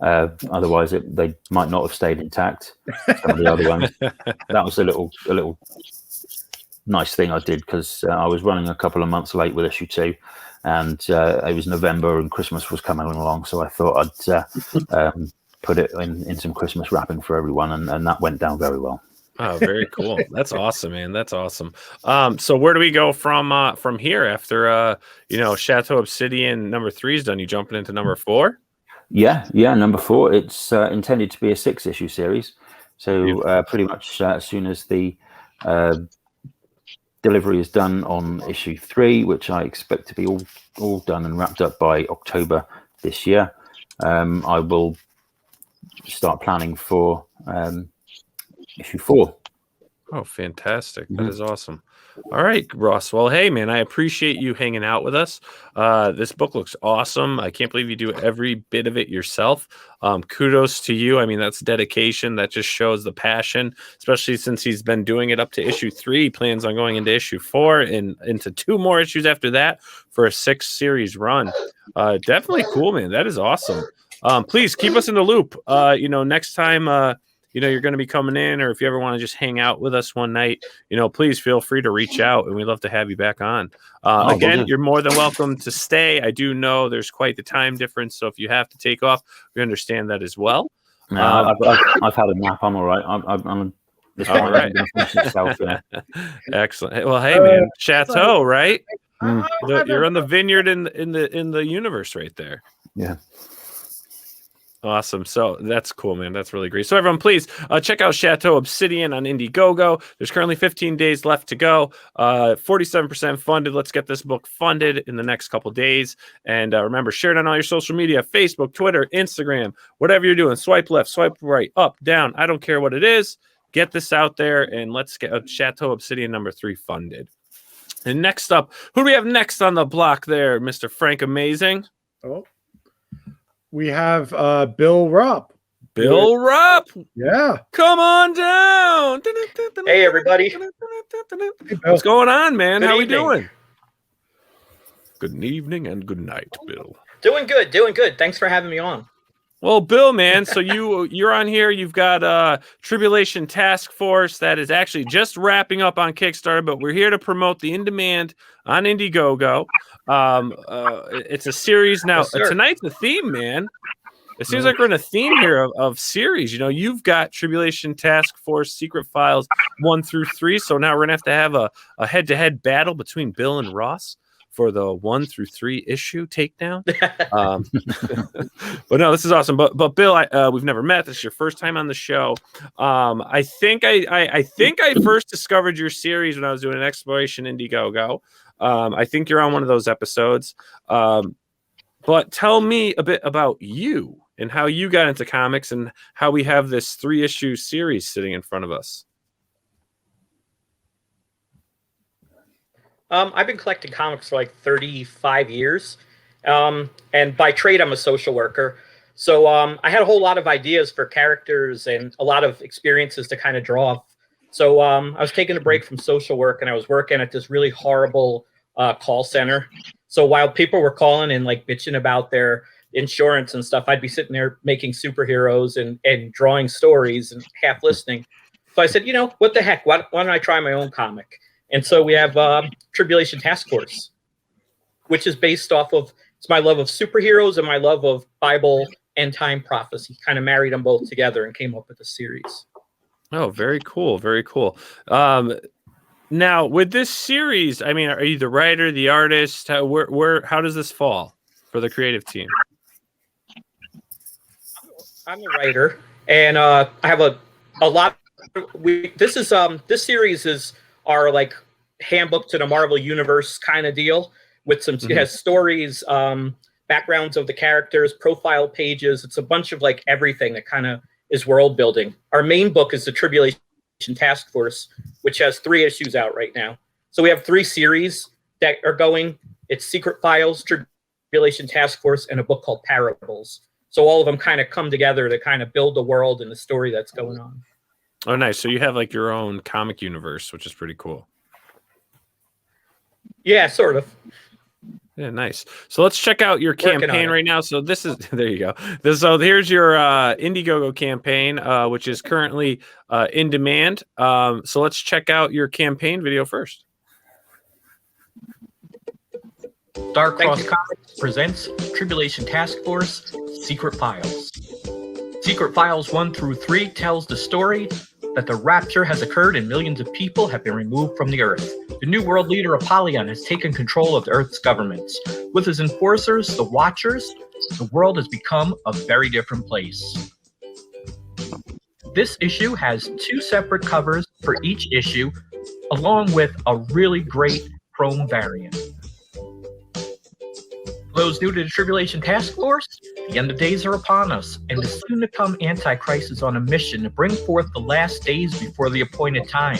Otherwise, they might not have stayed intact. Some of the other ones. That was a little nice thing I did, because I was running a couple of months late with issue 2, and it was November and Christmas was coming along, so I thought I'd put it in some Christmas wrapping for everyone, and that went down very well. Oh, very cool. That's awesome, man. That's awesome. So where do we go from here after Chateau Obsidian number 3 is done? You jumping into number 4? Yeah, number 4. It's intended to be a 6-issue series, so pretty much as soon as the delivery is done on issue 3, which I expect to be all done and wrapped up by October this year, I will start planning for issue 4. Oh, fantastic. That is awesome. All right, Ross. Well, hey, man, I appreciate you hanging out with us. This book looks awesome. I can't believe you do every bit of it yourself. Kudos to you. I mean, that's dedication. That just shows the passion, especially since he's been doing it up to issue 3. He plans on going into issue 4 and into 2 more issues after that for a 6-series run. Definitely cool, man. That is awesome. Please keep us in the loop. Next time, you're going to be coming in, or if you ever want to just hang out with us one night, please feel free to reach out, and we'd love to have you back on. Again, you're more than welcome to stay. I do know there's quite the time difference, so if you have to take off, we understand that as well. No, I've had a nap. I'm all right. I'm all right. Itself, yeah. Excellent. Well, hey, man, Chateau, right? You're on the vineyard in the universe right there. Yeah. Awesome. So that's cool, man. That's really great. So everyone, please check out Chateau Obsidian on Indiegogo. There's currently 15 days left to go. 47% funded. Let's get this book funded in the next couple days. And remember, share it on all your social media, Facebook, Twitter, Instagram, whatever you're doing. Swipe left, swipe right, up, down. I don't care what it is. Get this out there, and let's get Chateau Obsidian number 3 funded. And next up, who do we have next on the block there, Mr. Frank Amazing? Oh, we have Bill Raupp. Bill Raupp. Yeah. Come on down. Hey, everybody. What's going on, man? Good How we evening. doing? Good evening and good night, Bill. Doing good, doing good. Thanks for having me on. Well, Bill, man, so you're on here. You've got Tribulation Task Force that is actually just wrapping up on Kickstarter, but we're here to promote the in-demand on Indiegogo. It's a series now. Yes, sir. Tonight's the theme, man. It seems like we're in a theme here of series. You know, you've got Tribulation Task Force Secret Files 1 through 3, so now we're going to have a head-to-head battle between Bill and Ross for the 1 through 3 issue takedown. But no, this is awesome. But Bill, we've never met. This is your first time on the show. I think I first discovered your series when I was doing an exploration Indiegogo. I think you're on one of those episodes. But tell me a bit about you and how you got into comics and how we have this 3-issue series sitting in front of us. I've been collecting comics for like 35 years. And by trade, I'm a social worker. So I had a whole lot of ideas for characters and a lot of experiences to kind of draw off. So I was taking a break from social work and I was working at this really horrible call center. So while people were calling and like bitching about their insurance and stuff, I'd be sitting there making superheroes and drawing stories and half listening. So I said, you know, what the heck? Why don't I try my own comic? And so we have Tribulation Task Force, which is based off of, it's my love of superheroes and my love of Bible end time prophecy. Kind of married them both together and came up with a series. Oh, very cool. Very cool. Now, with this series, I mean, are you the writer, the artist? How does this fall for the creative team? I'm the writer, and I have a lot. This series is our like handbook to the Marvel Universe kind of deal with some. It has stories, backgrounds of the characters, profile pages. It's a bunch of like everything that kind of is world building. Our main book is the Tribulation Task Force, which has 3 issues out right now. So we have 3 series that are going. It's Secret Files, Tribulation Task Force, and a book called Parables. So all of them kind of come together to kind of build the world and the story that's going on. Oh, nice. So you have like your own comic universe, which is pretty cool. Yeah, sort of. Yeah, nice. So let's check out your campaign right now. So this is, there you go. So here's your Indiegogo campaign, which is currently in demand. So let's check out your campaign video first. Dark Cross Comics presents Tribulation Task Force Secret Files. Secret Files 1 through 3 tells the story that the rapture has occurred and millions of people have been removed from the Earth. The new world leader Apollyon has taken control of the Earth's governments. With his enforcers, the Watchers, the world has become a very different place. This issue has 2 separate covers for each issue, along with a really great chrome variant. Those new to the Tribulation Task Force, the end of days are upon us, and the soon-to-come Antichrist is on a mission to bring forth the last days before the appointed time.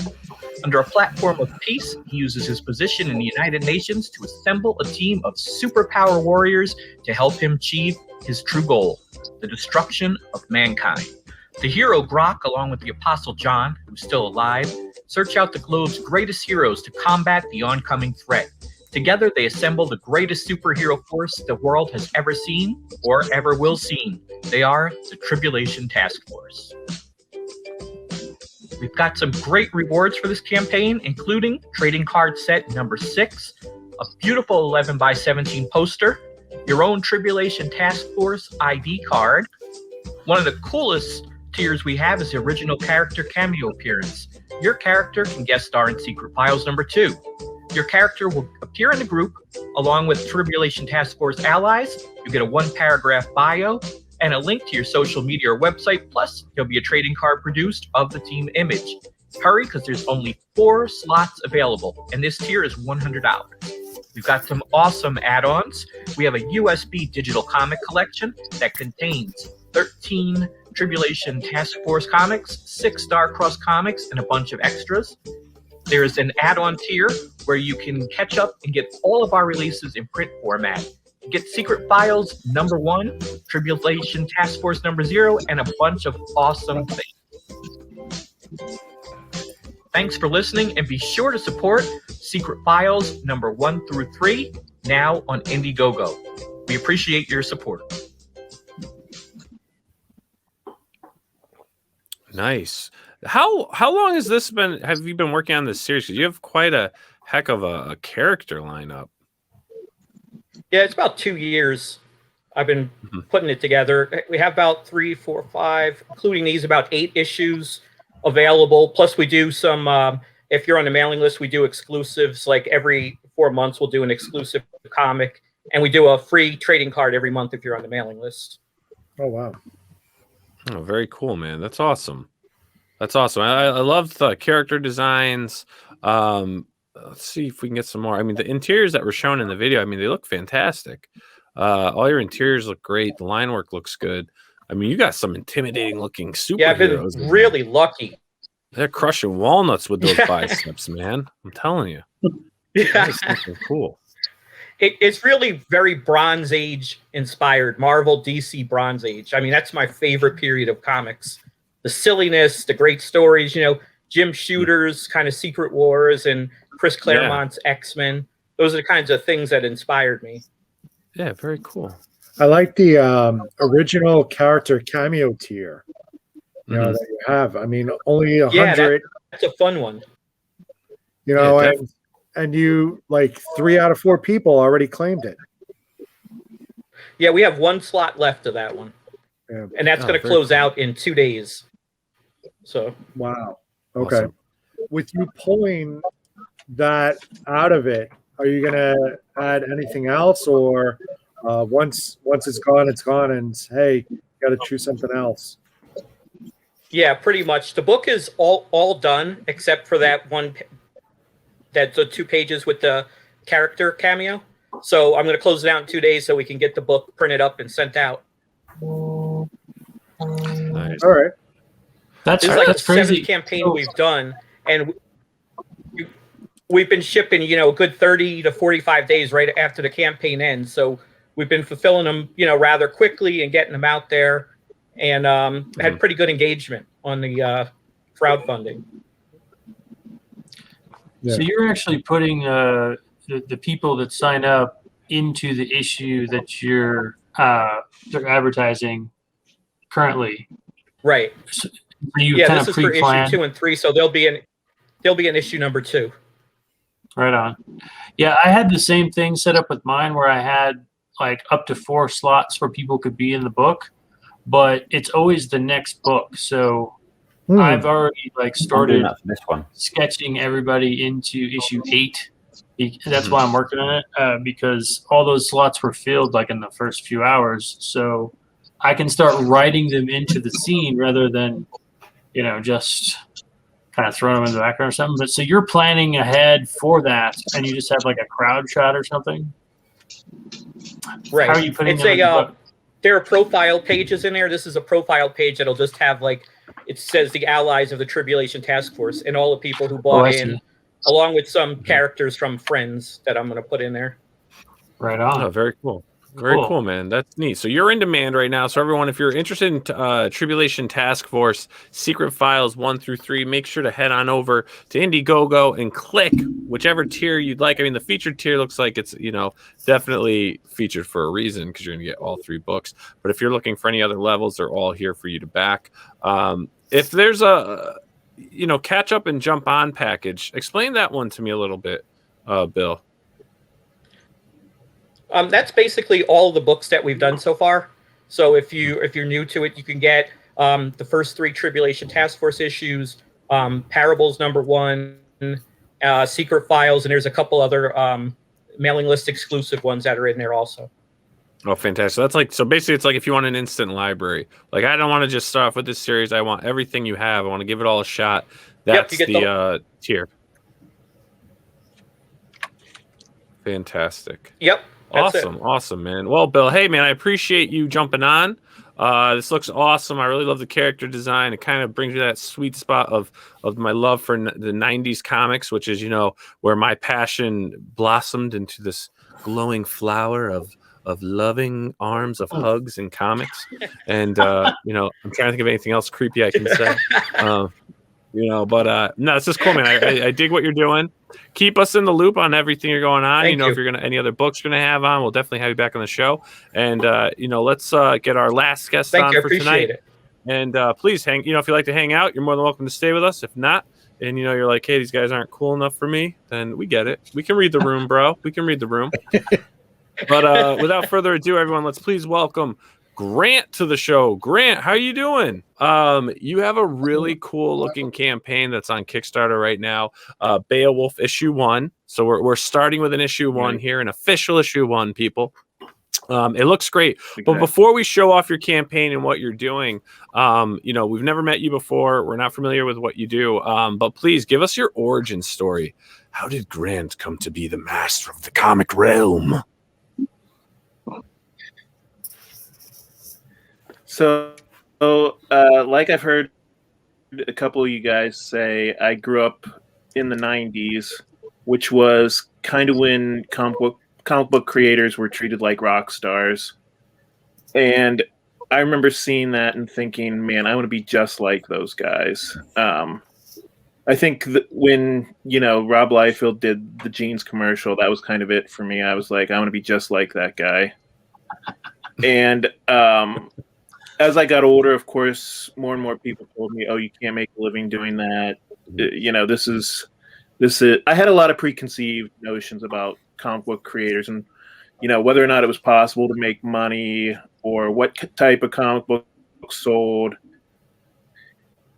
Under a platform of peace, he uses his position in the United Nations to assemble a team of superpower warriors to help him achieve his true goal, the destruction of mankind. The hero Grok, along with the Apostle John, who's still alive, search out the globe's greatest heroes to combat the oncoming threat. Together, they assemble the greatest superhero force the world has ever seen or ever will see. They are the Tribulation Task Force. We've got some great rewards for this campaign, including trading card set number 6, a beautiful 11x17 poster, your own Tribulation Task Force ID card. One of the coolest tiers we have is the original character cameo appearance. Your character can guest star in Secret Files number 2. Your character will appear in the group along with Tribulation Task Force allies. You get a 1-paragraph bio and a link to your social media or website. Plus, there'll be a trading card produced of the team image. Hurry, because there's only 4 slots available, and this tier is $100. We've got some awesome add-ons. We have a USB digital comic collection that contains 13 Tribulation Task Force comics, 6 Dark Cross comics, and a bunch of extras. There's an add-on tier where you can catch up and get all of our releases in print format. Get Secret Files #1, Tribulation Task Force #0, and a bunch of awesome things. Thanks for listening, and be sure to support Secret Files #1 through 3 now on Indiegogo. We appreciate your support. Nice. How long has this been? Have you been working on this series? Because you have quite a heck of a character lineup. Yeah, it's about 2 years. I've been putting it together. We have about 3, 4, 5, including these, about 8 issues available. Plus, we do some. If you're on the mailing list, we do exclusives. Like every 4 months, we'll do an exclusive comic, and we do a free trading card every month if you're on the mailing list. Oh wow! Oh, very cool, man. That's awesome. That's awesome. I love the character designs. Let's see if we can get some more. I mean, the interiors that were shown in the video, I mean, they look fantastic. All your interiors look great. The line work looks good. I mean, you got some intimidating looking superheroes. Yeah, I've been really lucky. They're crushing walnuts with those biceps, man. I'm telling you. Yeah. That's cool. It's really very Bronze Age inspired, Marvel, DC Bronze Age. I mean, that's my favorite period of comics. The silliness, the great stories, Jim Shooter's kind of Secret Wars and Chris Claremont's X-Men. Those are the kinds of things that inspired me. Yeah, very cool. I like the original character cameo tier that you have. I mean, only 100. That's a fun one. And you, like 3 out of 4 people already claimed it. Yeah, we have 1 slot left of that one. Yeah. And that's going to close out in 2 days. So wow. Okay. Awesome. With you pulling that out of it, are you going to add anything else, or once it's gone, and hey, you got to choose something else? Yeah, pretty much. The book is all done except for that one. That's the 2 pages with the character cameo. So I'm going to close it out in 2 days so we can get the book printed up and sent out. Nice. All right. This is like the 7th campaign we've done, and we've been shipping, a good 30 to 45 days right after the campaign ends. So we've been fulfilling them, rather quickly and getting them out there, and had pretty good engagement on the crowdfunding. Yeah. So you're actually putting the people that sign up into the issue that you're advertising currently, right? So you kind this of is for issue 2 and 3, so there'll be an issue number 2. Right on. Yeah, I had the same thing set up with mine where I had like up to 4 slots where people could be in the book, but it's always the next book. So I've already started this one. sketching everybody into issue 8. That's why I'm working on it, because all those slots were filled in the first few hours. So I can start writing them into the scene rather than, just kind of throwing them in the background or something. But so you're planning ahead for that, and you just have a crowd shot or something? Right. How are you putting them in the book? There are profile pages in there. This is a profile page that'll just have it says the allies of the Tribulation Task Force and all the people who bought in, along with some characters from Friends that I'm going to put in there. Right on. Oh, very cool. Very cool, man. That's neat. So you're in demand right now. So everyone, if you're interested in Tribulation Task Force, Secret Files 1 through 3, make sure to head on over to Indiegogo and click whichever tier you'd like. I mean, the featured tier looks like it's, definitely featured for a reason because you're going to get all 3 books. But if you're looking for any other levels, they're all here for you to back. If there's a, catch up and jump on package, explain that one to me a little bit, Bill. That's basically all the books that we've done so far. So if you're new to it, you can get the first 3 Tribulation Task Force issues, Parables #1, Secret Files, and there's a couple other mailing list exclusive ones that are in there also. Oh, fantastic. That's so basically it's like if you want an instant library. I don't want to just start off with this series. I want everything you have. I want to give it all a shot. That's the tier. Fantastic. Yep. Awesome, man. Well, Bill, hey, man, I appreciate you jumping on. This looks awesome. I really love the character design. It kind of brings me that sweet spot of my love for the 90s comics, which is, where my passion blossomed into this glowing flower of loving arms of hugs and comics. And, I'm trying to think of anything else creepy I can say. No, this is cool, man. I dig what you're doing. Keep us in the loop on everything you're going on. Thank you. If you're any other books you're gonna have on, we'll definitely have you back on the show. And let's get our last guest Thank on you. I for appreciate tonight. it. And please hang. If you like to hang out, you're more than welcome to stay with us. If not, and you're like, hey, these guys aren't cool enough for me, then we get it. We can read the room, bro. We can read the room. But without further ado, everyone, let's please welcome Grant to the show. Grant, how you doing? You have a really cool looking campaign that's on Kickstarter right now. Beowulf issue 1. So we're starting with an issue 1 here, an official issue 1, people. It looks great. But before we show off your campaign and what you're doing, we've never met you before. We're not familiar with what you do. But please give us your origin story. How did Grant come to be the master of the comic realm? So, like I've heard a couple of you guys say, I grew up in the 90s, which was kind of when comic book creators were treated like rock stars. And I remember seeing that and thinking, man, I want to be just like those guys. I think that when, Rob Liefeld did the jeans commercial, that was kind of it for me. I was like, I want to be just like that guy. And as I got older, of course, more and more people told me, oh, you can't make a living doing that. This is. I had a lot of preconceived notions about comic book creators and, whether or not it was possible to make money or what type of comic book sold.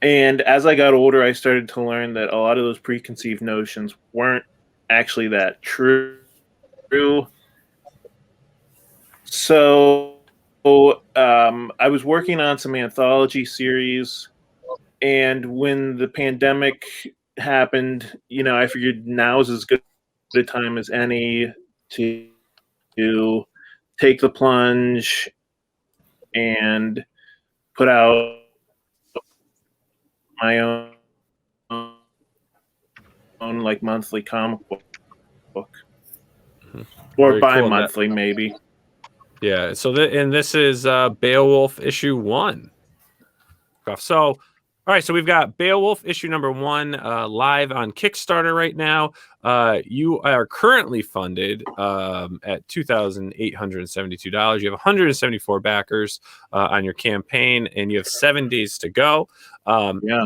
And as I got older, I started to learn that a lot of those preconceived notions weren't actually that true. So I was working on some anthology series, and when the pandemic happened, I figured now is as good a time as any to take the plunge and put out my own like monthly comic book, or bi-monthly maybe. Yeah. So this is Beowulf issue 1. So, all right. So we've got Beowulf issue number 1 live on Kickstarter right now. You are currently funded at $2,872. You have 174 backers on your campaign, and you have 7 days to go.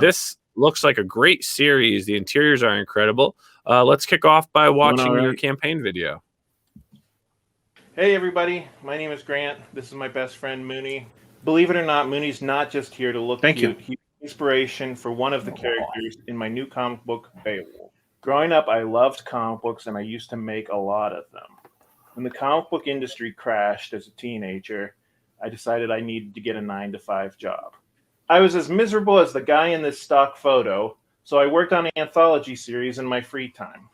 This looks like a great series. The interiors are incredible. Let's kick off by watching your campaign video. Hey everybody, my name is Grant. This is my best friend Mooney. Believe it or not, Mooney's not just here to look cute. He's inspiration for one of the characters in my new comic book, Beowulf. Growing up, I loved comic books and I used to make a lot of them. When the comic book industry crashed as a teenager, I decided I needed to get a 9-to-5 job. I was as miserable as the guy in this stock photo, so I worked on an anthology series in my free time.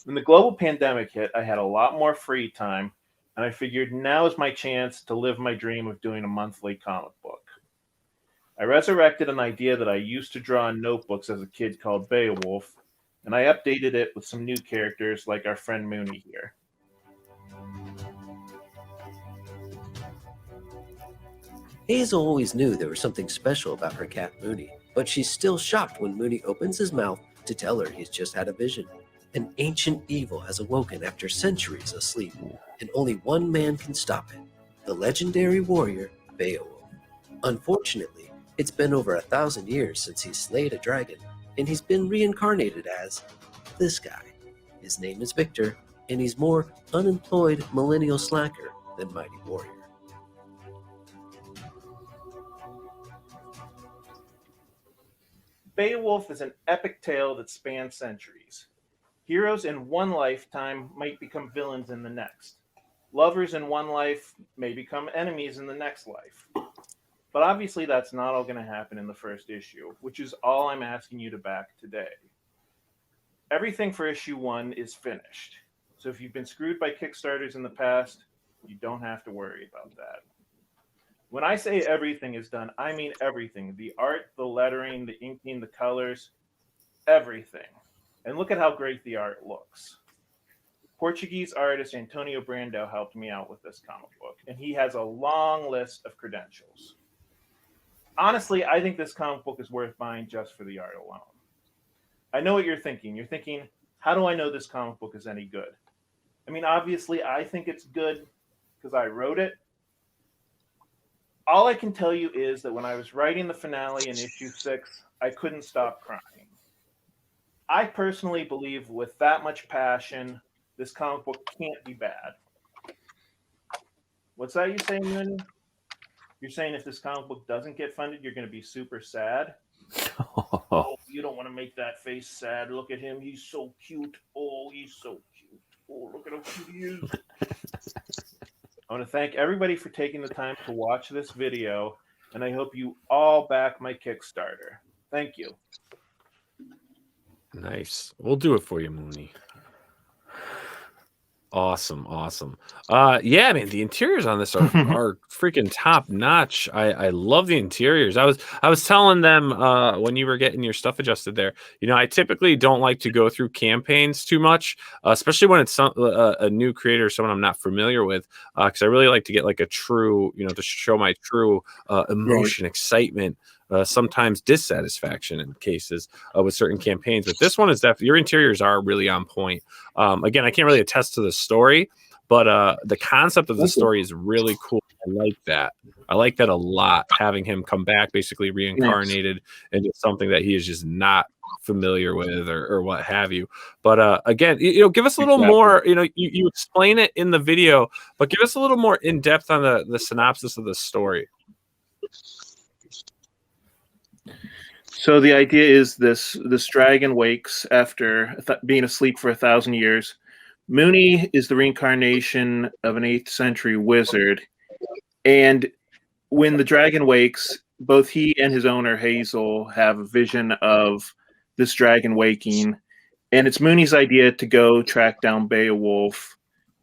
When the global pandemic hit, I had a lot more free time, and I figured now is my chance to live my dream of doing a monthly comic book. I resurrected an idea that I used to draw in notebooks as a kid called Beowulf, and I updated it with some new characters like our friend Mooney here. Hazel always knew there was something special about her cat Mooney, but she's still shocked when Mooney opens his mouth to tell her he's just had a vision. An ancient evil has awoken after centuries of sleep, and only one man can stop it, the legendary warrior Beowulf. Unfortunately, it's been over 1,000 years since he slayed a dragon, and he's been reincarnated as this guy. His name is Victor, and he's more unemployed millennial slacker than mighty warrior. Beowulf is an epic tale that spans centuries. Heroes in one lifetime might become villains in the next. Lovers in one life may become enemies in the next life. But obviously that's not all going to happen in the first issue, which is all I'm asking you to back today. Everything for issue 1 is finished. So if you've been screwed by Kickstarters in the past, you don't have to worry about that. When I say everything is done, I mean everything. The art, the lettering, the inking, the colors, everything. And look at how great the art looks. Portuguese artist Antonio Brando helped me out with this comic book, and he has a long list of credentials. Honestly, I think this comic book is worth buying just for the art alone. I know what you're thinking. You're thinking, how do I know this comic book is any good? I mean, obviously, I think it's good because I wrote it. All I can tell you is that when I was writing the finale in issue 6, I couldn't stop crying. I personally believe with that much passion, this comic book can't be bad. What's that you saying, Mooney? You're saying if this comic book doesn't get funded, you're going to be super sad? Oh, you don't want to make that face sad. Look at him. He's so cute. Oh, he's so cute. Oh, look at how cute he is. I want to thank everybody for taking the time to watch this video, and I hope you all back my Kickstarter. Thank you. Nice. We'll do it for you, Mooney. Awesome. Yeah, man, the interiors on this are freaking top notch. I love the interiors. I was telling them when you were getting your stuff adjusted there, I typically don't like to go through campaigns too much, especially when it's a new creator, someone I'm not familiar with, because I really like to get like a true, to show my true emotion, excitement, sometimes dissatisfaction in cases with certain campaigns. But this one is definitely, your interiors are really on point. Again, I can't really attest to the story, but the concept of the story is really cool. I like that a lot, having him come back basically reincarnated into something that he is just not familiar with or what have you. But again, give us a little more, you explain it in the video, but give us a little more in depth on the synopsis of the story. So the idea is this dragon wakes after being asleep for 1,000 years. Mooney is the reincarnation of an 8th century wizard. And when the dragon wakes, both he and his owner, Hazel, have a vision of this dragon waking. And it's Mooney's idea to go track down Beowulf,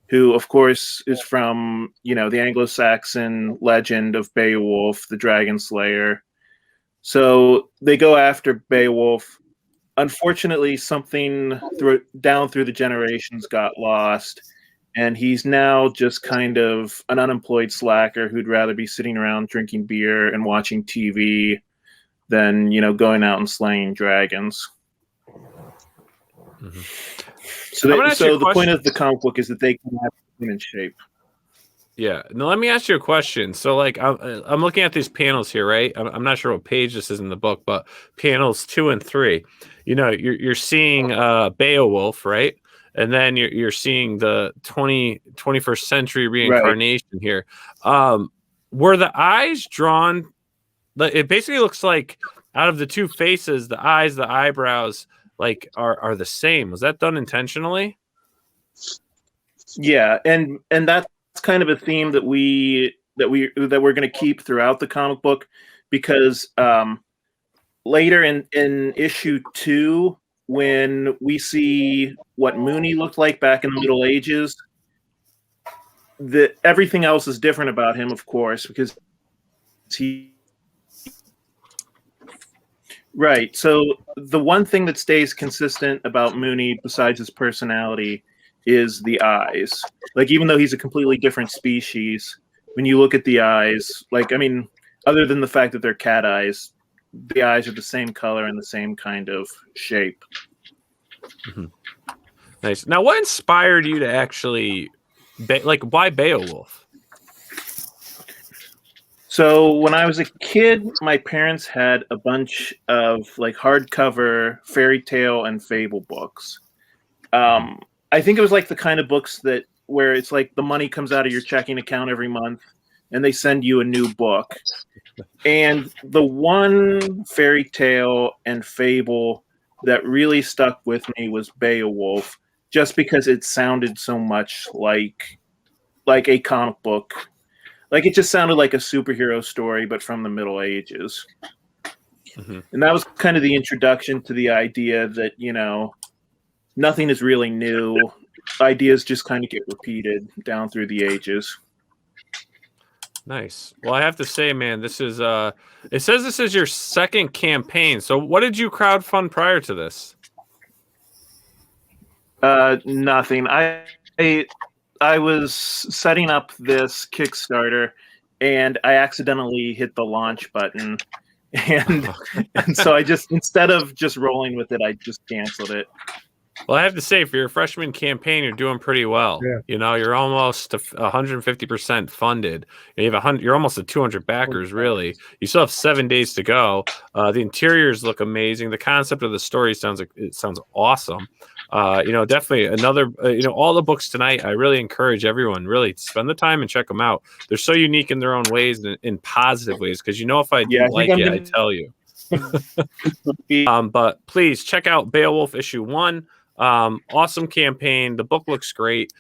who, of course, is from, the Anglo-Saxon legend of Beowulf, the dragon slayer. So they go after Beowulf. Unfortunately, something down through the generations got lost, and he's now just kind of an unemployed slacker who'd rather be sitting around drinking beer and watching TV than, going out and slaying dragons. Mm-hmm. So the point of the comic book is that they can have human shape. Yeah. Now let me ask you a question. So, like, I'm looking at these panels here, right? I'm not sure what page this is in the book, but panels 2 and 3. You're seeing Beowulf, right? And then you're seeing the 21st century reincarnation here. Were the eyes drawn? It basically looks like out of the two faces, the eyes, the eyebrows, like are the same. Was that done intentionally? Yeah, and that's kind of a theme that we're going to keep throughout the comic book, because later in issue 2, when we see what Mooney looked like back in the Middle Ages, everything else is different about him, of course, because right. So the one thing that stays consistent about Mooney, besides his personality, is the eyes. Like, even though he's a completely different species, when you look at the eyes, other than the fact that they're cat eyes, the eyes are the same color and the same kind of shape. Mm-hmm. Nice. Now, what inspired you to actually, why Beowulf? So when I was a kid, my parents had a bunch of hardcover fairy tale and fable books. I think it was the kind of books where it's the money comes out of your checking account every month and they send you a new book. And the one fairy tale and fable that really stuck with me was Beowulf, just because it sounded so much like a comic book. It just sounded like a superhero story, but from the Middle Ages. Mm-hmm. And that was kind of the introduction to the idea that, nothing is really new. Ideas just kind of get repeated down through the ages. Nice. Well, I have to say, man, this is it says this is your second campaign. So what did you crowdfund prior to this? Nothing. I was setting up this Kickstarter, and I accidentally hit the launch button, and so I just, instead of just rolling with it, I just canceled it. Well, I have to say, for your freshman campaign, you're doing pretty well. Yeah. You know, you're almost 150% funded. You have 100. You're almost at 200 backers, really. You still have 7 days to go. The interiors look amazing. The concept of the story sounds awesome. You know, definitely another. You know, all the books tonight. I really encourage everyone really to spend the time and check them out. They're so unique in their own ways and in positive ways. Because you know, if I didn't like it, I'd tell you. But please check out Beowulf issue 1. Awesome campaign. The book looks great.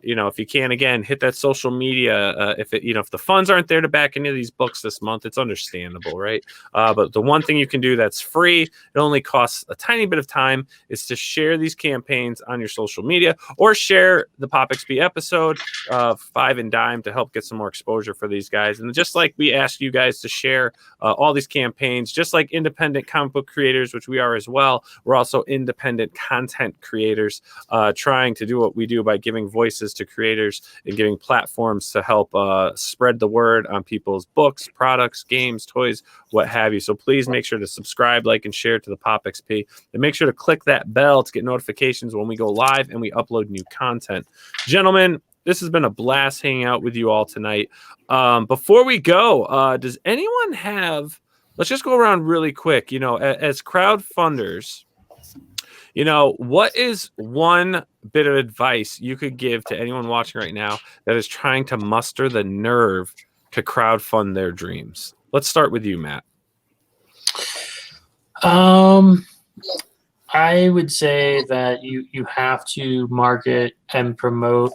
You know, if you can, again, hit that social media. If the funds aren't there to back any of these books this month, it's understandable, right? But the one thing you can do that's free, it only costs a tiny bit of time, is to share these campaigns on your social media or share the Pop XP episode of 5 and Dime to help get some more exposure for these guys. And just like we ask you guys to share all these campaigns, just like independent comic book creators, which we are as well, we're also independent content creators trying to do what we do by giving voices to creators and giving platforms to help spread the word on people's books, products, games, toys, what have you. So please make sure to subscribe, like, and share to the Pop XP, and make sure to click that bell to get notifications when we go live and we upload new content. Gentlemen, this has been a blast hanging out with you all tonight. Before we go, does anyone have, let's just go around really quick, you know, as crowdfunders, you know, what is one bit of advice you could give to anyone watching right now that is trying to muster the nerve to crowdfund their dreams? Let's start with you, Matt. I would say that you have to market and promote,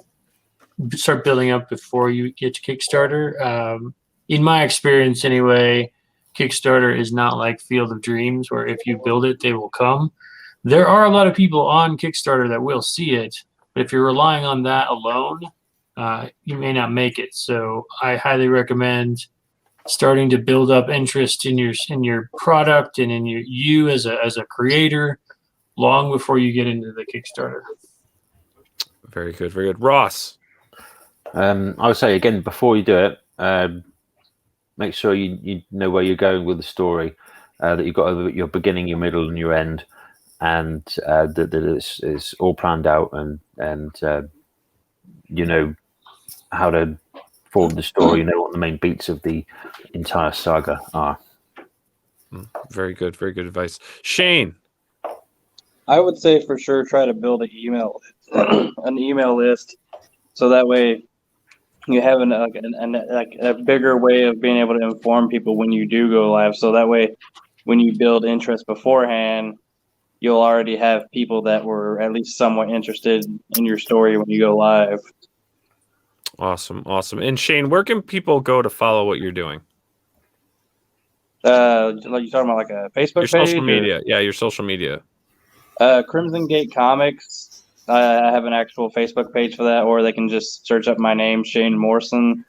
start building up before you get to Kickstarter. In my experience anyway, Kickstarter is not like Field of Dreams, where if you build it, they will come. There are a lot of people on Kickstarter that will see it, but if you're relying on that alone, you may not make it. So I highly recommend starting to build up interest in your product and in you as a creator long before you get into the Kickstarter. Very good, very good. Ross? I would say, again, before you do it, make sure you know where you're going with the story, that you've got your beginning, your middle, and your end, and that it's all planned out, and you know how to form the story, you know what the main beats of the entire saga are. Very good advice. Shane? I would say for sure try to build an email list, so that way you have a bigger way of being able to inform people when you do go live. So that way, when you build interest beforehand, you'll already have people that were at least somewhat interested in your story when you go live. Awesome. And Shane, where can people go to follow what you're doing? Like you talking about like a Facebook page? Your social media. Yeah, your social media. Crimson Gate Comics. I have an actual Facebook page for that, or they can just search up my name, Shane Morrison.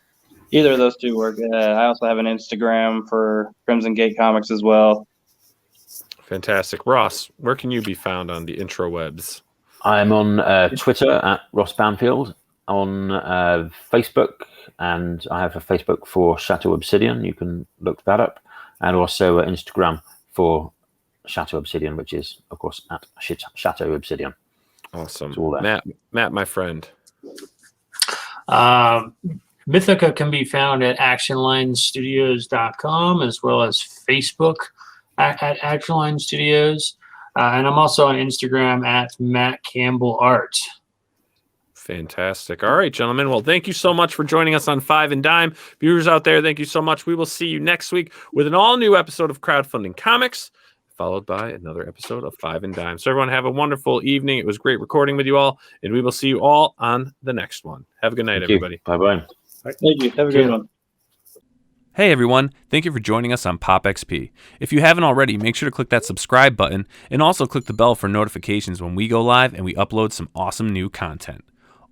Either of those two work. I also have an Instagram for Crimson Gate Comics as well. Fantastic. Ross, where can you be found on the intrawebs? I'm on Twitter at Ross Bampfylde, on Facebook, and I have a Facebook for Chateau Obsidian. You can look that up, and also Instagram for Chateau Obsidian, which is, of course, at Chateau Obsidian. Awesome. It's all there. Matt, my friend. Mythica can be found at actionlinestudios.com, as well as Facebook at Action Line Studios. And I'm also on Instagram at Matt Campbell Art. Fantastic. All right, gentlemen. Well, thank you so much for joining us on 5 and Dime. Viewers out there, thank you so much. We will see you next week with an all-new episode of Crowdfunding Comics, followed by another episode of 5 and Dime. So everyone have a wonderful evening. It was great recording with you all, and we will see you all on the next one. Have a good night, everybody. Bye-bye. Thank you. Have a good one. Hey everyone, thank you for joining us on Pop XP. If you haven't already, make sure to click that subscribe button and also click the bell for notifications when we go live and we upload some awesome new content.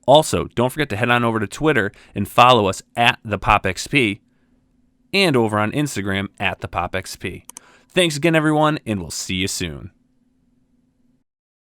Also, don't forget to head on over to Twitter and follow us at ThePopXP and over on Instagram at ThePopXP. Thanks again, everyone, and we'll see you soon.